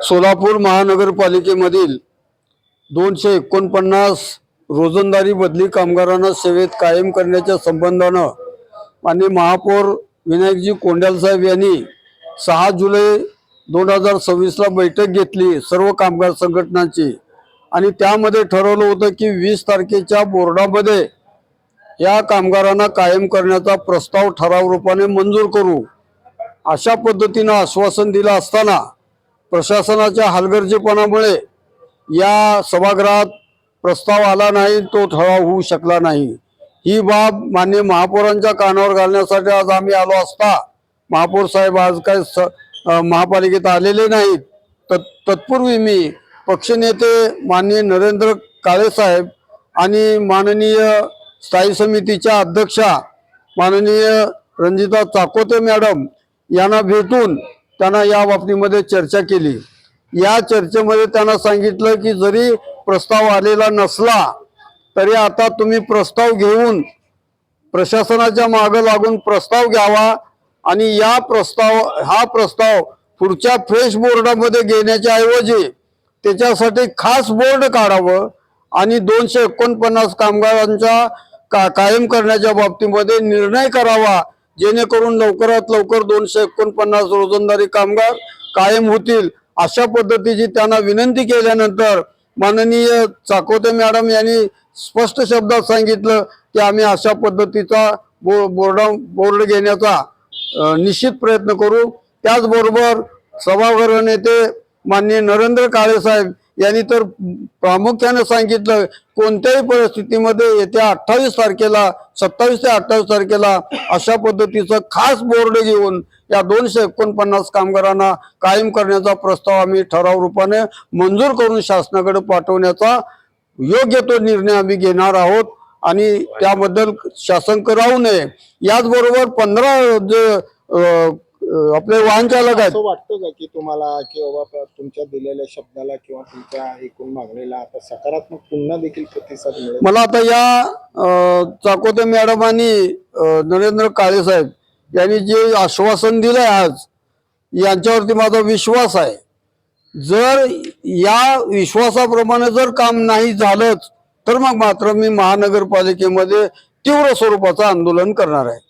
सोलापूर महानगरपालिकेमधील 249 रोजंदारी बदली कामगारांना सेवेत कायम करण्याच्या संबंधानं माननीय महापौर विनायकजी कोंडाल साहेब यांनी 6 जुलै 2026 ला बैठक घेतली सर्व कामगार संघटनांची आणि त्यामध्ये ठरवलं होतं की 20 तारखेच्या बोर्डामध्ये या कामगारांना कायम करण्याचा प्रस्ताव ठराव रूपाने मंजूर करू अशा पद्धतीनं आश्वासन दिलं असताना प्रशासनाच्या हलगर्जीपणामुळे या सभागृहात प्रस्ताव आला नाही, तो ठराव होऊ शकला नाही। ही बाब माननीय महापौरांच्या कानावर घालण्यासाठी आज आम्ही आलो असता महापौर साहेब आज काय महापालिकेत आलेले नाहीत। तत्पूर्वी मी पक्षनेते माननीय नरेंद्र काळे साहेब आणि माननीय स्थायी समितीच्या अध्यक्षा माननीय रंजिता चाकोते मॅडम यांना भेटून त्यांना या बाबतीमध्ये चर्चा केली। या चर्चेमध्ये त्यांना सांगितलं की जरी प्रस्ताव आलेला नसला तरी आता तुम्ही प्रस्ताव घेऊन प्रशासनाच्या मागे लागून प्रस्ताव घ्यावा आणि हा प्रस्ताव पुढच्या फ्रेश बोर्डामध्ये घेण्याच्या ऐवजी त्याच्यासाठी खास बोर्ड काढावं आणि 249 कामगारांच्या कायम करण्याच्या बाबतीमध्ये निर्णय करावा, जेणेकरून लवकरात लवकर 249 रोजंदारी कामगार कायम होतील। अशा पद्धतीची त्यांना विनंती केल्यानंतर माननीय चाकोते मॅडम यांनी स्पष्ट शब्दात सांगितलं की आम्ही अशा पद्धतीचा बोर्ड घेण्याचा निश्चित प्रयत्न करू। त्याचबरोबर सभागृह नेते माननीय नरेंद्र काळे साहेब यांनी तर प्रामुख्याने सांगितलं कोणत्याही परिस्थितीमध्ये येत्या 28 तारखेला 27 ते 28 तारखेला अशा पद्धतीचं खास बोर्ड घेऊन या 249 कामगारांना कायम करण्याचा प्रस्ताव आम्ही ठराव रूपाने मंजूर करून शासनाकडे पाठवण्याचा योग्य तो निर्णय आम्ही घेणार आहोत आणि त्याबद्दल शासन करावू नये। याचबरोबर 15 जे आपले वाहन चालक आहेत, असं वाटतं का की तुम्हाला की बाबा तुमच्या दिलेल्या शब्दाला किंवा तुमच्या एकूण मागणीला आता सकारात्मक पुन्हा देखील प्रतिसाद मिळेल? मला आता या चाकोते मॅडम आणि नरेंद्र काळे साहेब यांनी जे आश्वासन दिलंय आज यांच्यावरती माझा विश्वास आहे। जर या विश्वासाप्रमाणे जर काम नाही झालंच तर मग मात्र मी महानगरपालिकेमध्ये तीव्र स्वरूपाचं आंदोलन करणार आहे।